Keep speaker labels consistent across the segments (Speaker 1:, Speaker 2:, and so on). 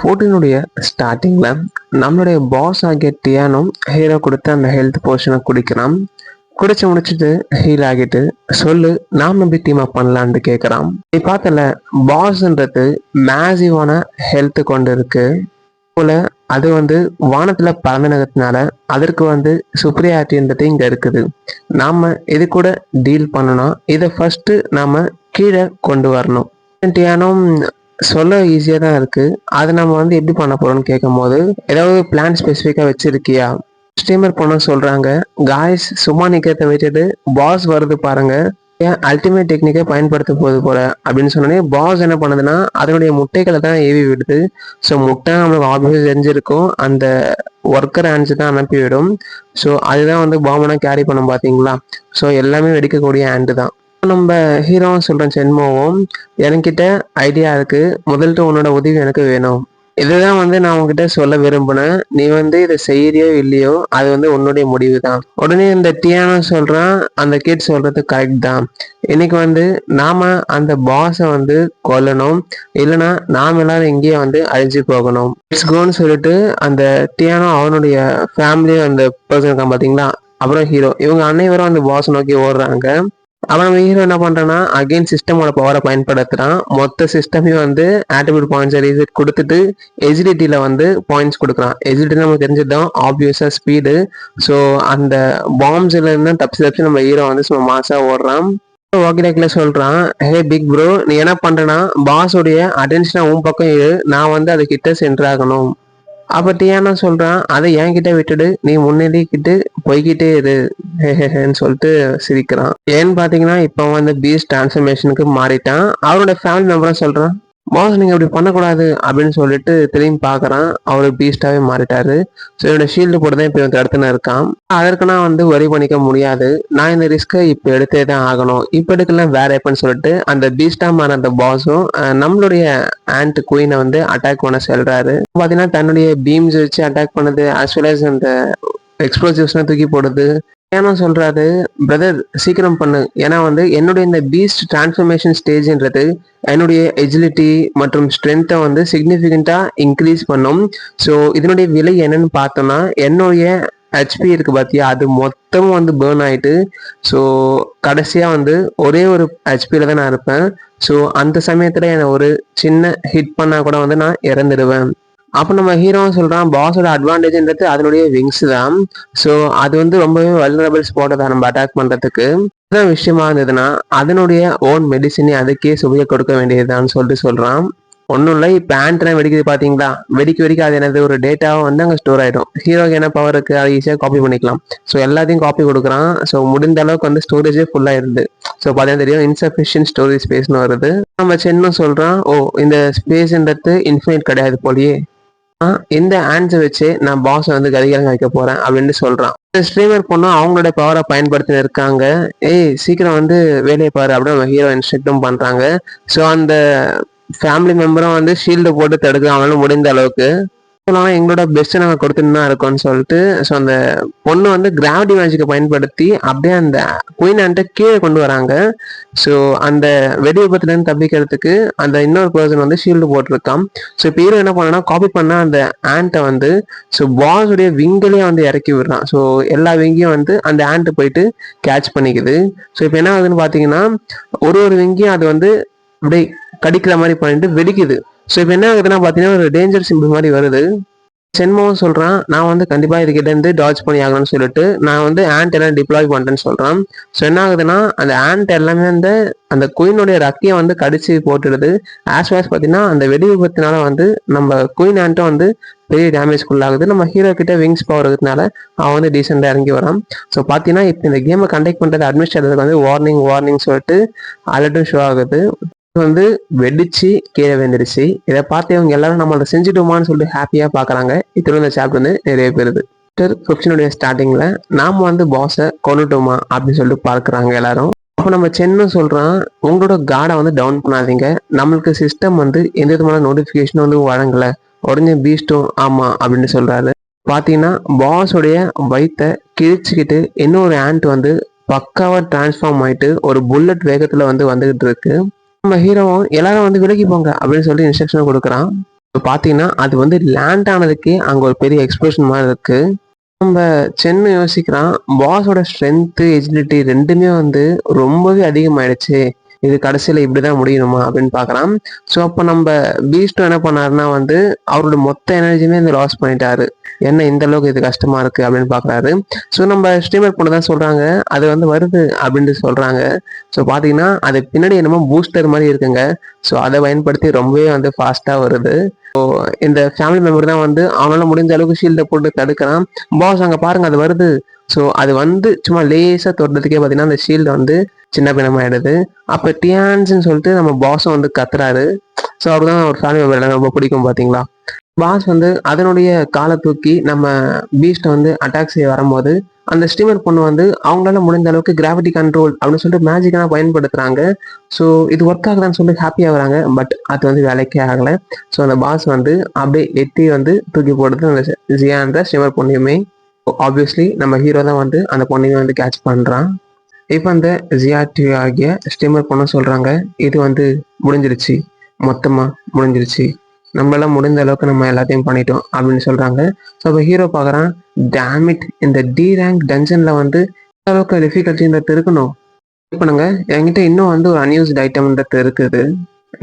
Speaker 1: போட்டியினுடைய ஸ்டார்டிங்ல நம்மளுடைய பாஸ் ஆகிய டியானோ ஹீரோ கொடுத்த அந்த ஹெல்த் போர்ஷனை குடிக்கிறான். குடிச்சு முடிச்சுட்டு ஹீல் ஆகிட்டு சொல்லு நாம எப்படி டீம் அப் பண்ணலான்னு கேட்கறான். நீ பார்த்தல பாஸ்ன்றது மேசிவான ஹெல்த் கொண்டு இருக்கு போல. அது வானத்துல பறந்துனதுனால அதற்கு சுப்ரியாரிட்டின்றது இங்க இருக்குது. நாம இது கூட டீல் பண்ணணும். இதை ஃபர்ஸ்ட் நாம கீழே கொண்டு வரணும். டியானோ சொல்ல ஈஸியாக தான் இருக்கு. அதை நம்ம எப்படி பண்ண போறோம்னு கேட்கும் போது ஏதாவது பிளான் ஸ்பெசிஃபிக்காக வச்சிருக்கியா? ஸ்ட்ரீமர் பண்ண சொல்றாங்க. காய்ஸ் சும்மா நிக்கிறத விட்டுட்டு பாஸ் வருது பாருங்க, ஏன் அல்டிமேட் டெக்னிக்கை பயன்படுத்த போகுது போல அப்படின்னு சொன்னோடனே பாஸ் என்ன பண்ணுதுன்னா அதனுடைய முட்டைகளை தான் ஏவி விடுது. ஸோ முட்டை நம்மளுக்கு ஆப்வியஸ் தெரிஞ்சிருக்கும், அந்த ஒர்க்கர் ஹேண்ட்ஸ் தான் அனுப்பிவிடும். ஸோ அதுதான் பாம்பனா கேரி பண்ணும் பார்த்தீங்களா. ஸோ எல்லாமே வெடிக்கக்கூடிய ஹேண்டு தான். நம்ம ஹீரோவும் சொல்றேன் சென்மோவும், என்கிட்ட ஐடியா இருக்கு, முதல்ட்டு உன்னோட உதவி எனக்கு வேணும். இதுதான் நான் உங்ககிட்ட சொல்ல விரும்பினேன். நீ இதை செய்யறியோ இல்லையோ அது உன்னுடைய முடிவு தான். உடனே இந்த டியானோ சொல்றான், அந்த கிட் சொல்றது கரெக்ட் தான். இன்னைக்கு நாம அந்த பாஸை கொல்லணும், இல்லைன்னா நாம எல்லாரும் இங்கேயே அழிஞ்சு போகணும். இட்ஸ் கோன்னு சொல்லிட்டு அந்த டியானோ அவனுடைய ஃபேமிலி அந்த பர்சன் இருக்கான் பாத்தீங்களா, அப்புறம் ஹீரோ, இவங்க அனைவரும் அந்த பாஸ் நோக்கி ஓடுறாங்க. அவன் நம்ம ஹீரோ என்ன பண்றான்னா அகைன் சிஸ்டமோட பவரை பயன்படுத்துறான். மொத்த சிஸ்டமே ஆட்ரிபியூட் பாயிண்ட்ஸ் ரீசெட் கொடுத்துட்டு எஜிலிட்டியில பாயிண்ட்ஸ் கொடுக்குறான். எஜிலிட்டி நமக்கு தெரிஞ்சதுதான் ஆப்வியஸா ஸ்பீடு. ஸோ அந்த பாம்ஸ்ல இருந்து தப்பிச்சு நம்ம ஹீரோ சும்மா மாசா ஓடுறான். வாக்கிடாக்கில சொல்றான், ஹே பிக் ப்ரோ, நீ என்ன பண்றனா பாஸோடைய அட்டென்ஷனா உன் பக்கம் இரு, நான் அது கிட்ட சென்றாகணும். அப்ப டியானா சொல்றான், அதை என்கிட்ட விட்டுடு, நீ முன்னேறிக்கிட்டு போய்கிட்டே இரு சொல்லிட்டு சிரிக்கிறான். ஏன்னு பாத்தீங்கன்னா இப்ப பீஸ்ட் டிரான்ஸ்ஃபர்மேஷனுக்கு மாறிட்டான். அவரோட ஃபேமிலி மெம்பரும் சொல்றான், பாஸ் நீங்க இப்படி பண்ணக்கூடாது அப்படின்னு சொல்லிட்டு திரும்பி பாக்குறான். அவரு பீஸ்டாவே மாறிட்டாரு. ஸோ என்னோட ஷீல்டு போட்டு தான் இப்போ தடுத்துன்னு இருக்கான். அதற்கு நான் வரி பண்ணிக்க முடியாது, நான் இந்த ரிஸ்கை இப்போ எடுத்தே தான் ஆகணும், இப்போ எடுக்கலாம் வேற எப்பன்னு சொல்லிட்டு அந்த பீஸ்டா மாற அந்த பாஸும் நம்மளுடைய ஆண்ட் குயினை அட்டாக் பண்ண செல்றாரு. பாத்தீங்கன்னா தன்னுடைய பீம்ஸ் வச்சு அட்டாக் பண்ணது, as well as அந்த எக்ஸ்ப்ளோசிவ்ஸ்லாம் தூக்கி போடுது. ஏன்னா சொல்றாரு, பிரதர் சீக்கிரம் பண்ணு, ஏன்னா என்னுடைய இந்த பீஸ்ட் டிரான்ஸ்ஃபர்மேஷன் ஸ்டேஜ்ன்றது என்னுடைய எஜிலிட்டி மற்றும் ஸ்ட்ரென்த்தை சிக்னிஃபிகண்டா இன்க்ரீஸ் பண்ணும். ஸோ இதனுடைய விலை என்னன்னு பார்த்தோம்னா என்னுடைய ஹெச்பி இருக்கு பாத்தியா, அது மொத்தமும் பேர்ன் ஆயிட்டு, ஸோ கடைசியா ஒரே ஒரு ஹெச்பியில தான் நான் இருப்பேன். ஸோ அந்த சமயத்துல என்னை ஒரு சின்ன ஹிட் பண்ணா கூட நான் இறந்துடுவேன். அப்போ நம்ம ஹீரோவும் சொல்றான், பாஸோட அட்வான்டேஜ்ன்றது அதனுடைய விங்ஸ் தான். ஸோ அது ரொம்பவே வல்னரபிள் ஸ்பாட்டை தான் நம்ம அட்டாக் பண்றதுக்கு. இதுதான் விஷயமா இருந்ததுன்னா அதனுடைய ஓன் மெடிசினை அதுக்கே சுவையை கொடுக்க வேண்டியதுதான் சொல்லிட்டு சொல்றான். ஒன்றும் இல்லை, இப்போ ஆண்ட்லாம் வெடிக்குது பார்த்தீங்களா, வெடிக்க அது என்னது ஒரு டேட்டாவை அங்கே ஸ்டோர் ஆகிடும். ஹீரோக்கு என்ன பவர் இருக்கு, அதை ஈஸியாக காப்பி பண்ணிக்கலாம். ஸோ எல்லாத்தையும் காப்பி கொடுக்குறான். ஸோ முடிந்த அளவுக்கு ஸ்டோரேஜே ஃபுல்லாகிடுது. ஸோ பார்த்தீங்கன்னா தெரியும், இன்சஃபிஷியன்ட் ஸ்டோரேஜ் ஸ்பேஸ்னு வருது. நம்ம சென்னும் சொல்றான், ஓ இந்த ஸ்பேஸ்ன்றது இன்ஃபினிட் கிடையாது போலியே, இந்த ஆன்ஸை வச்சு நான் பாஸை கதிகாரம் வைக்க போறேன் அப்படின்னு சொல்றான். ஸ்ட்ரீமர் பொண்ணும் அவங்களோட பவரை பயன்படுத்தி இருக்காங்க. ஏய் சீக்கிரம் வேலையை பாரு அப்படின்னு நம்ம ஹீரோ இன்ஸ்ட்ரக்டும் பண்றாங்க. ஸோ அந்த ஃபேமிலி மெம்பரும் ஷீல்டு போட்டு தடுக்க அவனால முடிந்த அளவுக்கு. எங்களோட பெஸ்ட் நாங்க கொடுத்துட்டு தான் இருக்கோம்னு சொல்லிட்டு ஸோ அந்த பொண்ணு கிராவிட்டி மேஜிக்கை பயன்படுத்தி அப்படியே அந்த குயின் ஆண்ட்டை கீழே கொண்டு வராங்க. ஸோ அந்த வெடி விபத்துல இருந்து தப்பிக்கிறதுக்கு அந்த இன்னொரு பர்சன் ஷீல்டு போட்டிருக்கான். ஸோ இப்போ ஹீரோ என்ன பண்ணா காப்பி பண்ண அந்த ஆண்ட்டை ஸோ பாஸுடைய விங்கிலேயே இறக்கி விடுறான். ஸோ எல்லா விங்கியும் அந்த ஆண்ட்டு போயிட்டு கேட்ச் பண்ணிக்குது. ஸோ இப்போ என்ன ஆகுதுன்னு பார்த்தீங்கன்னா ஒரு விங்கியும் அது அப்படியே கடிக்கிற மாதிரி பண்ணிட்டு வெடிக்குது. ஸோ இப்போ என்ன ஆகுதுன்னா பார்த்தீங்கன்னா ஒரு டேஞ்சர் சிம்பிள் மாதிரி வருது. சென்மோவும் சொல்றான், நான் கண்டிப்பா இதுகிட்ட இருந்து டாட்ஜ் பண்ணி ஆகணும்னு சொல்லிட்டு நான் ஆண்ட் எல்லாம் டிப்ளாய் பண்றேன்னு சொல்றான். ஸோ என்ன ஆகுதுன்னா அந்த ஆண்ட் எல்லாமே அந்த குயினுடைய ரக்கையை கடிச்சு போட்டுடுது. ஆஸ் வாஸ் பார்த்தீங்கன்னா அந்த வெடி விபத்தினால நம்ம குயின் ஆண்ட்டும் பெரிய டேமேஜ்க்குள்ளாகுது. நம்ம ஹீரோ கிட்ட விங்ஸ் பவர் இருக்கிறதுனால அவன் டீசெண்டாக இறங்கி வரான். ஸோ பார்த்தீங்கன்னா இப்போ இந்த கேமை கண்டக்ட் பண்றது அட்மினிஸ்ட்ரேட்டருக்கு வார்னிங் சொல்லிட்டு அலர்ட்டும் ஷோ ஆகுது. வெடிச்சு கீழே வந்துருச்சு. இதை பார்த்து இவங்க எல்லாரும் நம்ம அதை செஞ்சுட்டோமான்னு சொல்லிட்டு ஹாப்பியா பாக்குறாங்க. இதோட இந்த சாப்டர் நிறைய பேருது. ஃபிக்ஷனுடைய ஸ்டார்டிங்ல நாம பாஸை கொண்டுட்டோமா அப்படின்னு சொல்லிட்டு பார்க்குறாங்க எல்லாரும். அப்போ நம்ம சென்னும் சொல்றான், உங்களோட கார்டை டவுன் பண்ணாதீங்க, நம்மளுக்கு சிஸ்டம் எந்த விதமான நோட்டிபிகேஷனும் வழங்கல, உடனே பீஸ்டும் ஆமா அப்படின்னு சொல்றாரு. பாத்தீங்கன்னா பாஸோடைய வயிற்ற கிழிச்சுக்கிட்டு இன்னொரு ஆண்ட் பக்காவா டிரான்ஸ்ஃபார்ம் ஆயிட்டு ஒரு புல்லட் வேகத்துல வந்துகிட்டு இருக்கு. நம்ம ஹீரோவும் எல்லாரும் விலகி போங்க அப்படின்னு சொல்லி இன்ஸ்ட்ரக்ஷன் கொடுக்குறான். இப்போ பார்த்தீங்கன்னா அது வந்து லேண்ட் ஆனதுக்கே அங்கே ஒரு பெரிய எக்ஸ்ப்ளோஷன் மாதிரி இருக்கு. நம்ம சென்னு யோசிக்கிறான், பாஸோட ஸ்ட்ரென்த்து எஜிலிட்டி ரெண்டுமே வந்து ரொம்பவே அதிகமாயிடுச்சு, இது கடைசியில் இப்படிதான் முடியணுமா அப்படின்னு பார்க்குறான். ஸோ அப்போ நம்ம பீஸ்டும் என்ன பண்ணாருன்னா வந்து அவரோட மொத்த எனர்ஜியுமே வந்து லாஸ் பண்ணிட்டாரு. என்ன இந்த அளவுக்கு இது கஷ்டமா இருக்கு அப்படின்னு பாக்குறாரு. ஸோ நம்ம ஸ்ட்ரீமர் பொண்ணு தான் சொல்றாங்க அது வந்து வருது அப்படின்ட்டு சொல்றாங்க. ஸோ பாத்தீங்கன்னா அது பின்னாடி என்னமோ பூஸ்டர் மாதிரி இருக்குங்க. ஸோ அதை பயன்படுத்தி ரொம்பவே வந்து ஃபாஸ்டா வருது. ஸோ இந்த ஃபேமிலி மெம்பர் தான் வந்து அவனால முடிஞ்ச அளவுக்கு ஷீல்டை போட்டு தடுக்கிறான். பாஸ் அங்க பாருங்க அது வருது. ஸோ அது வந்து சும்மா லேசா தொடுறதுக்கே பார்த்தீங்கன்னா அந்த ஷீல்டு வந்து சின்ன பின்னமாயிடுது. அப்போ டியான்ஸ்ன்னு சொல்லிட்டு நம்ம பாஸும் வந்து கத்துறாரு. ஸோ அவருக்கு தான் ஒரு ஃபேமிலி மெம்பர் ரொம்ப பிடிக்கும் பார்த்தீங்களா. பாஸ் வந்து அதனுடைய காலை தூக்கி நம்ம பீஸ்ட்டை வந்து அட்டாக் செய்ய வரும்போது அந்த ஸ்டீமர் பொண்ணு வந்து அவங்களால முடிஞ்ச அளவுக்கு கிராவிட்டி கண்ட்ரோல் அப்படின்னு சொல்லிட்டு மேஜிக்காக பயன்படுத்துறாங்க. ஸோ இது ஒர்க் ஆகுதான்னு சொல்லிட்டு ஹாப்பியாக வராங்க. பட் அது வந்து வேலைக்கே ஆகலை. ஸோ அந்த பாஸ் வந்து அப்படியே எத்தி வந்து தூக்கி போடுறது அந்த ஜியான்ற ஸ்டீமர் பொண்ணையுமே. ஆப்வியஸ்லி நம்ம ஹீரோ தான் வந்து அந்த பொண்ணையுமே வந்து கேட்ச் பண்ணுறான். இப்போ அந்த ஜியாட்டி ஆகிய ஸ்டீமர் பொண்ணு சொல்கிறாங்க இது வந்து முடிஞ்சிருச்சு, மொத்தமாக முடிஞ்சிருச்சு, நம்மளால முடிந்த அளவுக்கு நம்ம எல்லாத்தையும் பண்ணிட்டோம் அப்படின்னு சொல்றாங்க. ஸோ அப்போ ஹீரோ பார்க்குறான், டேமிட் இந்த டி ரேங்க் டஞ்சனில் வந்து அளவுக்கு டிஃபிகல்ட்டின்றது இருக்கணும். பண்ணுங்க என்கிட்ட இன்னும் வந்து ஒரு அன்யூஸ்ட் ஐட்டம்ன்றது இருக்குது.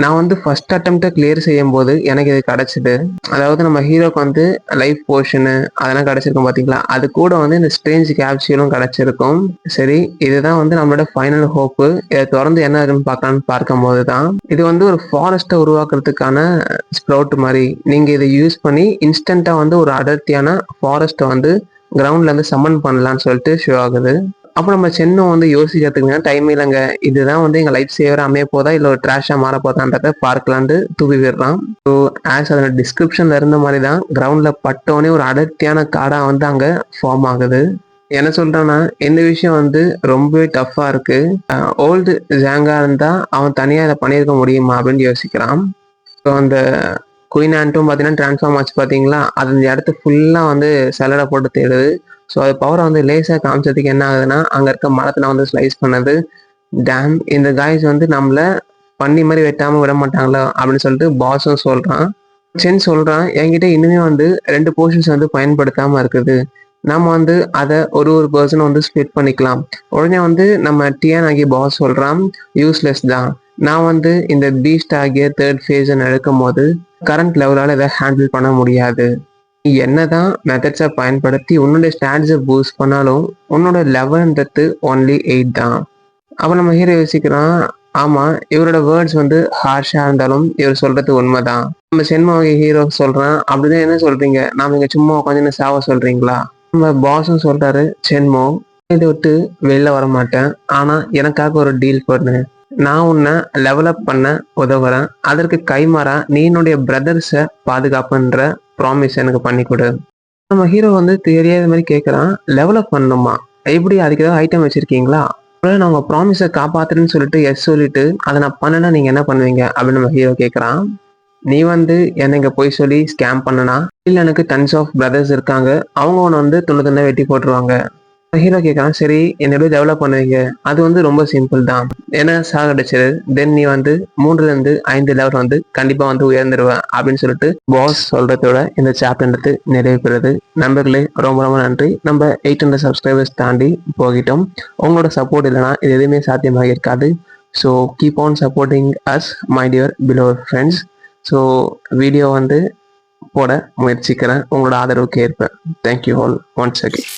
Speaker 1: நான் வந்து ஃபர்ஸ்ட் அட்டம்ப்டை கிளியர் செய்யும் போது எனக்கு இது கிடைச்சிது. அதாவது நம்ம ஹீரோக்கு வந்து லைஃப் போர்ஷனு அதெல்லாம் கிடைச்சிருக்கும் பார்த்தீங்களா, அது கூட வந்து இந்த ஸ்ட்ரேஞ்ச் கேப்சியூலும் கிடைச்சிருக்கும். சரி இதுதான் வந்து நம்மளோட ஃபைனல் ஹோப்பு. இதை தொடர்ந்து என்ன இருக்குன்னு பார்க்கலான்னு பார்க்கும்போது தான் இது வந்து ஒரு ஃபாரஸ்ட்டை உருவாக்குறதுக்கான ஸ்ப்ரவுட் மாதிரி. நீங்கள் இதை யூஸ் பண்ணி இன்ஸ்டண்ட்டாக வந்து ஒரு அடர்த்தியான ஃபாரஸ்ட்டை வந்து கிரவுண்ட்ல இருந்து சம்மன் பண்ணலான்னு சொல்லிட்டு ஷோ ஆகுது. அப்போ நம்ம சென்னும் வந்து யோசிக்கிறதுக்கு டைம் இல்லைங்க, இதுதான் வந்து எங்கள் லைஃப் சேவர் அமைய போதா இல்லை ஒரு ட்ராஷாக மாற போதான்றதை பார்க்கலான்ட்டு தூவி விடுறான். ஸோ ஆஸ் அதோட டிஸ்கிரிப்ஷனில் இருந்த மாதிரி தான் கிரவுண்டில் பட்டோன்னே ஒரு அடர்த்தியான காடாக வந்து அங்கே ஃபார்ம் ஆகுது. என்ன சொல்கிறான்னா இந்த விஷயம் வந்து ரொம்பவே டஃப்பாக இருக்குது. ஓல்டு ஜாங்கா இருந்தால் அவன் தனியாக இதை பண்ணியிருக்க முடியுமா அப்படின்னு யோசிக்கிறான். ஸோ அந்த குயின் ஆண்ட்டும் பார்த்தீங்கன்னா ட்ரான்ஸ்ஃபார்ம் ஆச்சு பார்த்தீங்களா, அது அந்த இடத்த ஃபுல்லாக வந்து சலடை போட்டு தேடுது. ஸோ அது பவரை வந்து லேசாக காமிச்சதுக்கு என்ன ஆகுதுன்னா அங்கே இருக்க மரத்தில் வந்து ஸ்லைஸ் பண்ணது. டேம் இந்த காய்ஸ் வந்து நம்மளை பண்ணி மாதிரி வெட்டாமல் விட மாட்டாங்களா அப்படின்னு சொல்லிட்டு பாஸும் சொல்கிறான். சென் சொல்கிறான் என்கிட்ட இன்னுமே வந்து 2 போர்ஷன்ஸ் வந்து பயன்படுத்தாமல் இருக்குது, நம்ம வந்து அதை ஒரு பர்சனை வந்து ஸ்ப்ளிட் பண்ணிக்கலாம். உடனே வந்து நம்ம டிஎன் ஆகிய பாஸ் சொல்கிறான் யூஸ்லெஸ் தான், நான் வந்து இந்த பீஸ்ட் ஆகிய 3rd ஃபேஸை நடக்கும் போது கரண்ட் லெவலால் இதை ஹேண்டில் பண்ண முடியாது. நீ என்னதான் மெத்தட்ஸை பயன்படுத்தி உன்னோட ஸ்டாட்ஸை பூஸ்ட் பண்ணாலும் உன்னோட லெவல்ன்றது ஒன்லி 8 தான். அப்போ நம்ம ஹீரோ யோசிக்கிறான், ஆமாம் இவரோட வேர்ட்ஸ் வந்து ஹார்ஷாக இருந்தாலும் இவர் சொல்கிறது உண்மைதான். நம்ம சென்மாவை ஹீரோ சொல்கிறான் அப்படிதான் என்ன சொல்கிறீங்க, நாம இங்கே சும்மா உட்காந்து சாவ சொல்கிறீங்களா. நம்ம பாஸும் சொல்கிறாரு சென்மோ இதை விட்டு வெளில வர மாட்டேன், ஆனால் எனக்காக ஒரு டீல் பண்ணு, நான் உன்னை டெவலப் பண்ண உதவுறேன், அதற்கு கைமாறா நீ என்னுடைய பிரதர்ஸை பாதுகாப்புன்ற ப்ராமிஸ் எனக்கு பண்ணி கொடு. நம்ம ஹீரோ வந்து தெரியாத மாதிரி கேட்குறான், டெவலப் பண்ணணுமா, எப்படி அதுக்கு ஏதாவது ஐட்டம் வச்சிருக்கீங்களா, நான் உங்க ப்ராமிஸை காப்பாத்துறேன்னு சொல்லிட்டு எஸ் சொல்லிட்டு அதை நான் பண்ணனா நீங்க என்ன பண்ணுவீங்க அப்படின்னு நம்ம ஹீரோ கேட்குறான். நீ வந்து என்னை இங்கே போய் சொல்லி ஸ்கேம் பண்ணனா இல்லை எனக்கு டன்ஸ் ஆஃப் பிரதர்ஸ் இருக்காங்க, அவங்க ஒன்று வந்து துண்டு வெட்டி போட்டுருவாங்க. ஹீரோ கேட்குறான் சரி என்னோட டெவலப் பண்ணுவீங்க, அது வந்து ரொம்ப சிம்பிள் தான், என்ன சாகடிச்சிரு, தென் நீ வந்து 3லேருந்து 5 லெவல் வந்து கண்டிப்பாக வந்து உயர்ந்துருவேன் அப்படின்னு சொல்லிட்டு பாஸ் சொல்றதோட இந்த சாப்டர்ன்றது நிறைவு பெறுது. நண்பர்களே ரொம்ப ரொம்ப நன்றி. நம்ம 800 சப்ஸ்கிரைபர்ஸ் தாண்டி போகிட்டோம். உங்களோட சப்போர்ட் இல்லைனா இது எதுவுமே சாத்தியமாக இருக்காது. So keep on supporting us my dear follower friends. So video வந்து போட முயற்சிக்கிறேன், உங்களோட ஆதரவுக்கு ஏற்ப. Thank you all once again.